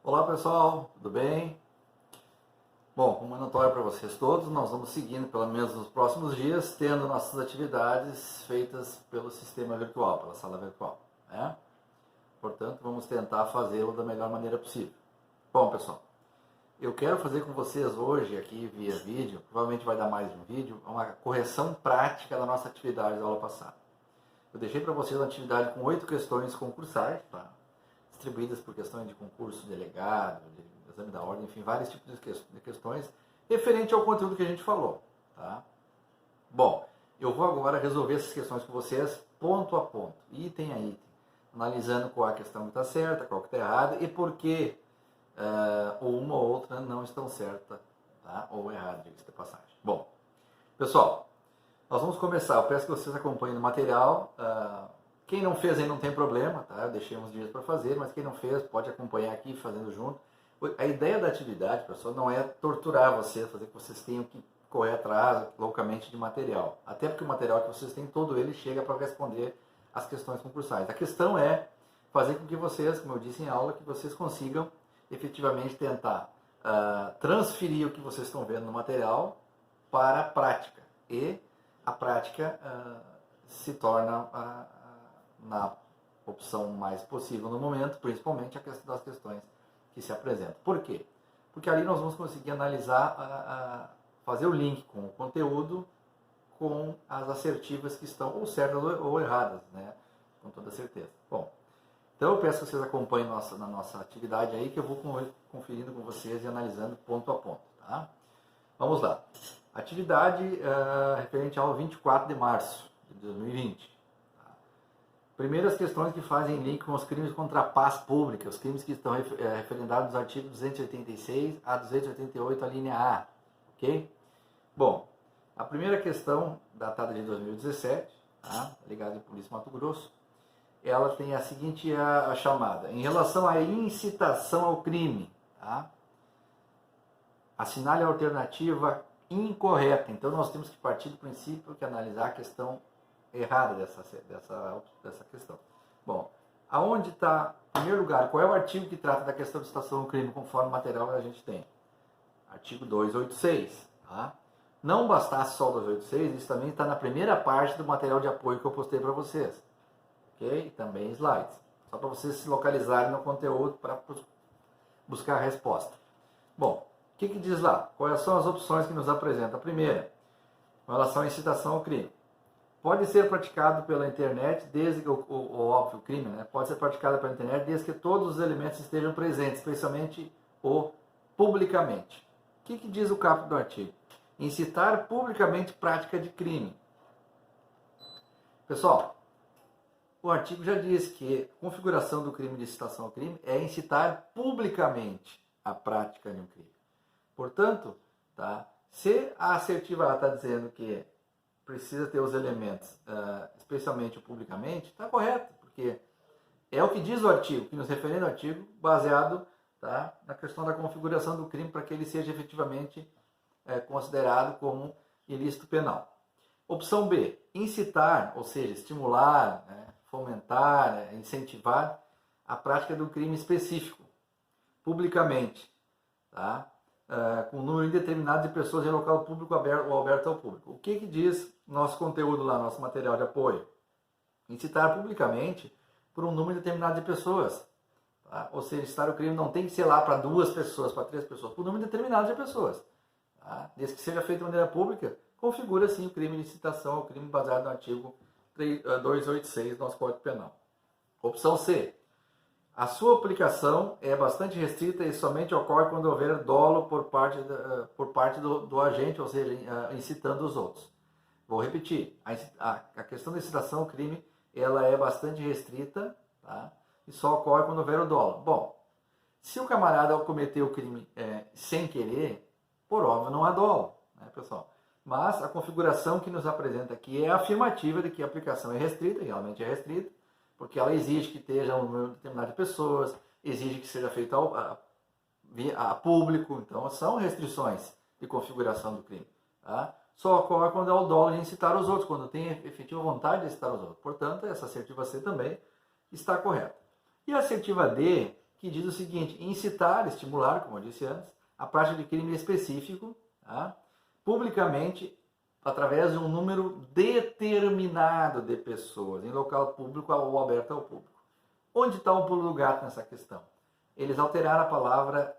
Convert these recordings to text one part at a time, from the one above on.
Olá pessoal, tudo bem? Bom, como é notório para vocês todos, nós vamos seguindo pelo menos nos próximos dias, tendo nossas atividades feitas pelo sistema virtual, pela sala virtual, né? Portanto, vamos tentar fazê-lo da melhor maneira possível. Bom pessoal, eu quero fazer com vocês hoje aqui via vídeo, provavelmente vai dar mais de um vídeo, uma correção prática da nossa atividade da aula passada. Eu deixei para vocês uma atividade com 8 questões concursais, tá? Distribuídas por questões de concurso delegado, de exame da ordem, enfim, vários tipos de questões referente ao conteúdo que a gente falou. Tá? Bom, eu vou agora resolver essas questões com vocês ponto a ponto, item a item, analisando qual a questão que está certa, qual que está errada e por que uma ou outra não estão certa, tá? Ou errada, diga-se de passagem. Bom, pessoal, nós vamos começar. Eu peço que vocês acompanhem o material. Quem não fez aí não tem problema, tá? Eu deixei uns dias para fazer, mas quem não fez pode acompanhar aqui fazendo junto. A ideia da atividade, pessoal, não é torturar vocês, fazer que vocês tenham que correr atrás loucamente de material. Até porque o material que vocês têm, todo ele chega para responder as questões concursais. A questão é fazer com que vocês, como eu disse em aula, que vocês consigam efetivamente tentar transferir o que vocês estão vendo no material para a prática. E a prática se torna na opção mais possível no momento, principalmente a questão das questões que se apresentam. Por quê? Porque ali nós vamos conseguir analisar, fazer o link com o conteúdo com as assertivas que estão ou certas ou erradas, né? Com toda certeza. Bom, então eu peço que vocês acompanhem na nossa atividade aí, que eu vou conferindo com vocês e analisando ponto a ponto, tá? Vamos lá. Atividade referente ao 24 de março de 2020. Primeiras questões que fazem link com os crimes contra a paz pública, os crimes que estão referendados nos artigos 286 a 288, a linha A. Ok? Bom, a primeira questão, datada de 2017, tá? Ligada em Polícia Mato Grosso, ela tem a seguinte a chamada. Em relação à incitação ao crime, tá? Assinale a alternativa incorreta. Então nós temos que partir do princípio que analisar a questão errada dessa questão. Bom, aonde está, em primeiro lugar, qual é o artigo que trata da questão de incitação ao crime, conforme o material que a gente tem? Artigo 286. Tá? Não bastasse só o 286, isso também está na primeira parte do material de apoio que eu postei para vocês. Ok? E também slides. Só para vocês se localizarem no conteúdo para buscar a resposta. Bom, o que diz lá? Quais são as opções que nos apresenta? A primeira, com relação à incitação ao crime. Pode ser praticado pela internet, desde que o óbvio crime, né? Pode ser praticado pela internet desde que todos os elementos estejam presentes, especialmente o publicamente. O que diz o caput do artigo? Incitar publicamente prática de crime. Pessoal, o artigo já diz que a configuração do crime de incitação ao crime é incitar publicamente a prática de um crime. Portanto, tá? Se a assertiva está dizendo que precisa ter os elementos, especialmente o publicamente, está correto, porque é o que diz o artigo, que nos referendo ao artigo, baseado, tá, na questão da configuração do crime para que ele seja efetivamente considerado como ilícito penal. Opção B, incitar, ou seja, estimular, né, fomentar, incentivar a prática do crime específico, publicamente, tá? Com um número indeterminado de pessoas em local público ou aberto ao público. O que diz nosso conteúdo lá, nosso material de apoio? Incitar publicamente por um número determinado de pessoas. Tá? Ou seja, incitar o crime não tem que ser lá para 2 pessoas, para 3 pessoas, por um número determinado de pessoas. Tá? Desde que seja feito de maneira pública, configura sim o crime de incitação ao crime baseado no artigo 286 do nosso Código Penal. Opção C. A sua aplicação é bastante restrita e somente ocorre quando houver dolo por parte do agente, ou seja, incitando os outros. Vou repetir, a questão da incitação ao crime ela é bastante restrita, tá? E só ocorre quando houver o dolo. Bom, se o camarada cometeu o crime sem querer, por óbvio não há dolo, né, pessoal? Mas a configuração que nos apresenta aqui é afirmativa de que a aplicação é restrita, realmente é restrita, porque ela exige que esteja um número determinado de pessoas, exige que seja feito a público, então são restrições de configuração do crime. Tá? Só ocorre quando é o dolo de incitar os outros, quando tem efetiva vontade de incitar os outros. Portanto, essa assertiva C também está correta. E a assertiva D, que diz o seguinte: incitar, estimular, como eu disse antes, a prática de crime específico, tá? Publicamente, através de um número determinado de pessoas, em local público ou aberto ao público. Onde está o pulo do gato nessa questão? Eles alteraram a palavra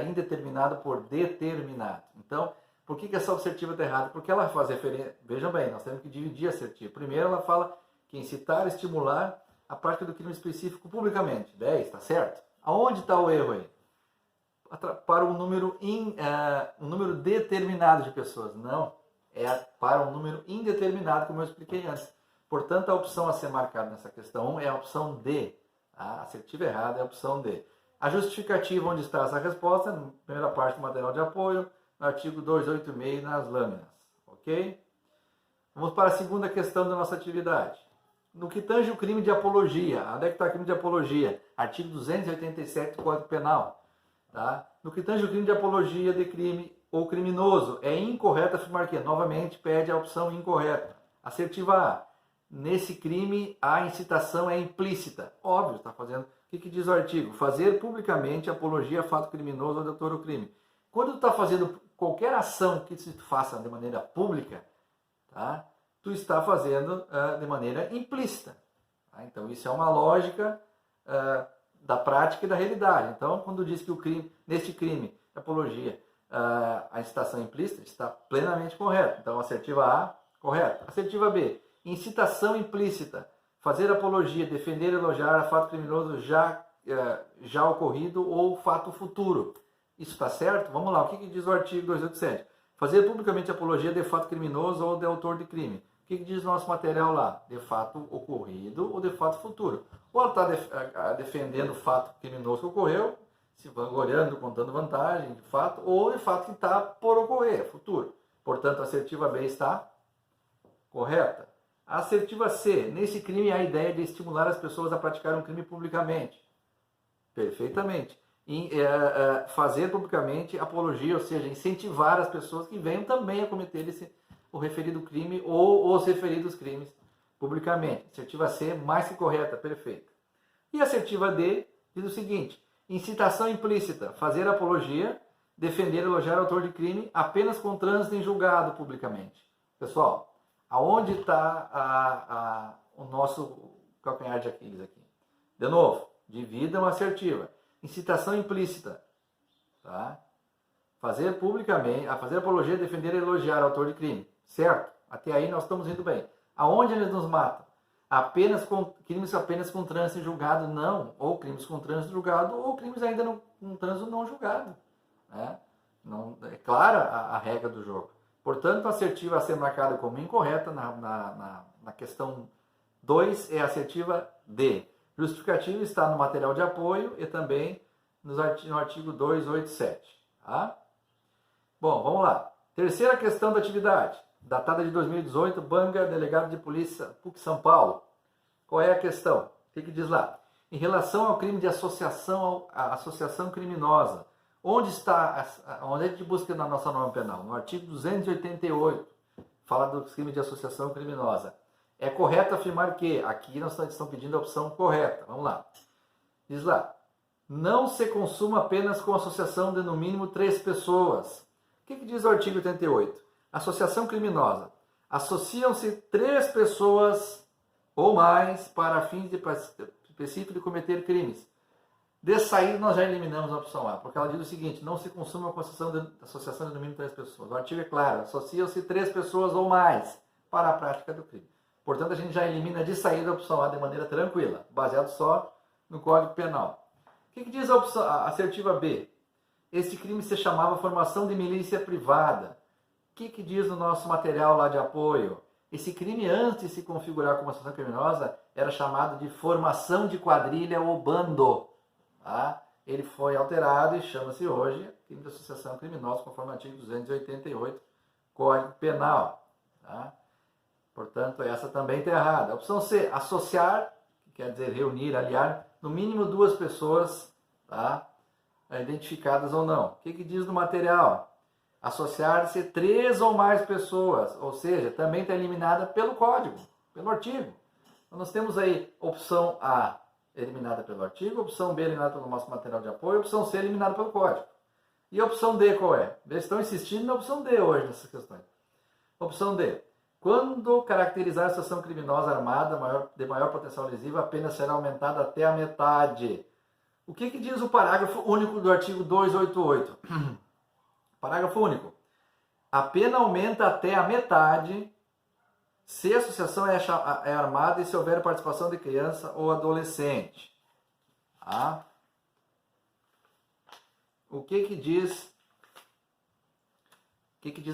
indeterminado por determinado. Então, por que essa assertiva está errada? Porque ela faz referência... Vejam bem, nós temos que dividir a assertiva. Primeiro, ela fala que incitar, estimular a prática do crime específico publicamente. 10, está certo? Aonde está o erro aí? Para um número determinado de pessoas. Não, é para um número indeterminado, como eu expliquei antes. Portanto, a opção a ser marcada nessa questão 1 é a opção D. A assertiva errada é a opção D. A justificativa onde está essa resposta, na primeira parte do material de apoio, no artigo 286, nas lâminas. Ok? Vamos para a segunda questão da nossa atividade. No que tange o crime de apologia, onde é que está o crime de apologia? Artigo 287 do Código Penal. Tá? No que tange o crime de apologia de crime ou criminoso, é incorreto afirmar que, novamente, pede a opção incorreta. Assertiva A. Nesse crime, a incitação é implícita. Óbvio, está fazendo... O que diz o artigo? Fazer publicamente apologia a fato criminoso ou de autor do crime. Quando tu está fazendo qualquer ação que se faça de maneira pública, tá? Tu está fazendo de maneira implícita. Tá? Então, isso é uma lógica da prática e da realidade. Então, quando diz que o crime, neste crime de apologia, a incitação é implícita, está plenamente correto. Então, assertiva A, correto. Assertiva B. Incitação implícita, fazer apologia, defender e elogiar a fato criminoso já ocorrido ou fato futuro. Isso está certo? Vamos lá, o que diz o artigo 287? Fazer publicamente apologia de fato criminoso ou de autor de crime. O que diz o nosso material lá? De fato ocorrido ou de fato futuro. Ou ela está defendendo o fato criminoso que ocorreu, se vangloriando, contando vantagem de fato, ou de fato que está por ocorrer, futuro. Portanto, a assertiva B está correta. A assertiva C. Nesse crime há a ideia de estimular as pessoas a praticar um crime publicamente. Perfeitamente. Fazer publicamente apologia, ou seja, incentivar as pessoas que venham também a cometer o referido crime ou os referidos crimes publicamente. Assertiva C, mais que correta, perfeita. E a assertiva D diz o seguinte: incitação implícita, fazer apologia, defender e elogiar o autor de crime apenas com trânsito em julgado publicamente. Pessoal, aonde está o nosso calcanhar de Aquiles aqui? De novo, dividam a assertiva. Incitação implícita, tá? Fazer apologia, defender e elogiar o autor de crime, certo? Até aí nós estamos indo bem. Aonde eles nos matam? Crimes apenas com trânsito em julgado, não. Ou crimes com trânsito julgado, ou crimes ainda com trânsito não julgado. Né? Não, é clara a regra do jogo. Portanto, a assertiva a ser marcada como incorreta na questão 2 é a assertiva D. Justificativa está no material de apoio e também no artigo 287. Tá? Bom, vamos lá. Terceira questão da atividade. Datada de 2018, Banga, delegado de polícia, PUC São Paulo. Qual é a questão? O que diz lá? Em relação ao crime de associação criminosa, onde a gente busca na nossa norma penal? No artigo 288, fala do crime de associação criminosa. É correto afirmar que, aqui nós estamos pedindo a opção correta. Vamos lá. Diz lá, não se consuma apenas com associação de no mínimo 3 pessoas. O que diz o artigo 88? Associação criminosa. Associam-se 3 pessoas ou mais para fins específicos de cometer crimes. De saída, nós já eliminamos a opção A, porque ela diz o seguinte: não se consuma com associação de no mínimo 3 pessoas. O artigo é claro, associam-se 3 pessoas ou mais para a prática do crime. Portanto, a gente já elimina de saída a opção A de maneira tranquila, baseado só no Código Penal. O que diz a assertiva B? Este crime se chamava formação de milícia privada. O que diz no nosso material lá de apoio? Esse crime, antes de se configurar como associação criminosa, era chamado de formação de quadrilha ou bando. Tá? Ele foi alterado e chama-se hoje crime de associação criminosa, conforme o artigo 288, Código Penal. Tá? Portanto, essa também está errada. A opção C, associar, que quer dizer reunir, aliar, no mínimo 2 pessoas, tá? Identificadas ou não. O que diz no material? Associar-se 3 ou mais pessoas, ou seja, também está eliminada pelo código, pelo artigo. Então, nós temos aí opção A, eliminada pelo artigo, opção B eliminada pelo nosso material de apoio, opção C eliminada pelo código. E a opção D qual é? Eles estão insistindo na opção D hoje nessas questões. Opção D. Quando caracterizar a situação criminosa armada de maior potencial lesivo, a pena será aumentada até a metade. O que diz o parágrafo único do artigo 288? Parágrafo único. A pena aumenta até a metade se a associação é armada e se houver participação de criança ou adolescente. Tá? O que diz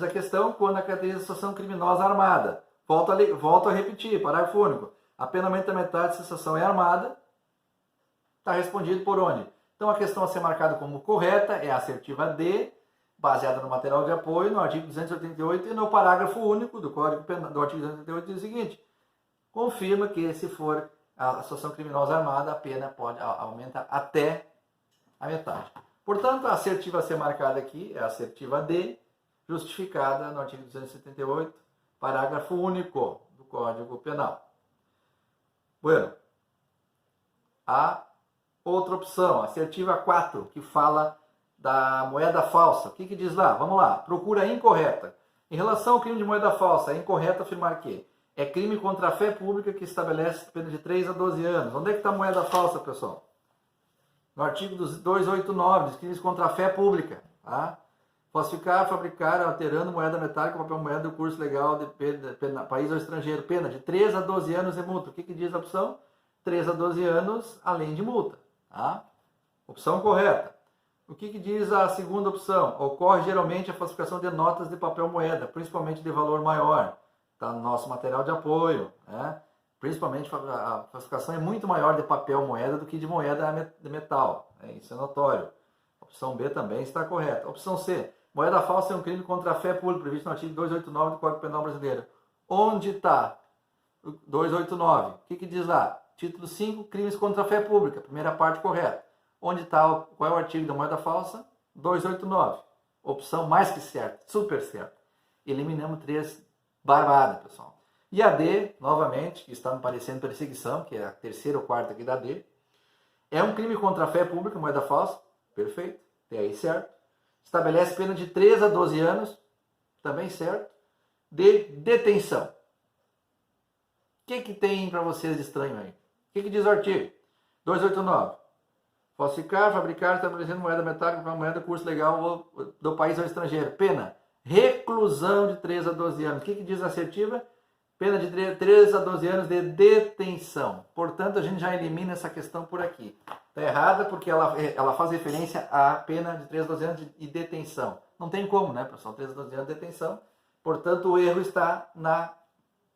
a questão quando a caracterização criminosa armada? Volto a repetir, parágrafo único. A pena aumenta a metade se a associação é armada. Está respondido por onde? Então a questão a ser marcada como correta é a assertiva D, baseada no material de apoio, no artigo 288 e no parágrafo único do Código Penal, do artigo 288 diz o seguinte: confirma que se for a associação criminosa armada, a pena aumenta até a metade. Portanto, a assertiva a ser marcada aqui é a assertiva D, justificada no artigo 278, parágrafo único do Código Penal. Bueno, a outra opção, assertiva 4, que fala da moeda falsa. O que diz lá? Vamos lá. Procura incorreta. Em relação ao crime de moeda falsa, é incorreto afirmar que é crime contra a fé pública que estabelece pena de 3 a 12 anos. Onde é que está a moeda falsa, pessoal? No artigo 289, diz crimes contra a fé pública. Tá? Falsificar, fabricar, alterando moeda metálica, papel moeda do curso legal de país ou estrangeiro. Pena de 3 a 12 anos e multa. O que diz a opção? 3 a 12 anos, além de multa. Tá? Opção correta. O que diz a segunda opção? Ocorre geralmente a falsificação de notas de papel moeda, principalmente de valor maior. Está no nosso material de apoio. Né? Principalmente a falsificação é muito maior de papel moeda do que de moeda de metal. Isso é notório. A opção B também está correta. Opção C. Moeda falsa é um crime contra a fé pública, previsto no artigo 289 do Código Penal Brasileiro. Onde está? 289. O que diz lá? Título 5, crimes contra a fé pública. Primeira parte correta. Onde está? Qual é o artigo da moeda falsa? 289. Opção mais que certa, super certa. Eliminamos 3 barbadas, pessoal. E a D, novamente, que está me parecendo perseguição, que é a terceira ou quarta aqui da D. É um crime contra a fé pública, moeda falsa. Perfeito. Até aí certo. Estabelece pena de 3 a 12 anos. Também certo. De detenção. O que tem para vocês de estranho aí? O que diz o artigo? 289. Falsificar, fabricar, estabelecendo moeda metálica para moeda curso legal do país ou estrangeiro. Pena, reclusão de 3 a 12 anos. O que diz a assertiva? Pena de 3 a 12 anos de detenção. Portanto, a gente já elimina essa questão por aqui. Está errada porque ela faz referência à pena de 3 a 12 anos de detenção. Não tem como, né, pessoal? 3 a 12 anos de detenção. Portanto, o erro está na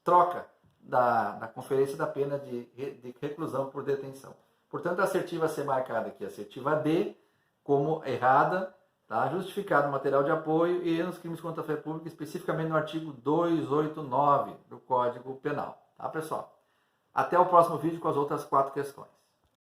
troca da conferência da pena de reclusão por detenção. Portanto, a assertiva a ser marcada aqui, a assertiva D, como errada, tá? Justificado no material de apoio e nos crimes contra a fé pública, especificamente no artigo 289 do Código Penal. Tá, pessoal? Até o próximo vídeo com as outras 4 questões.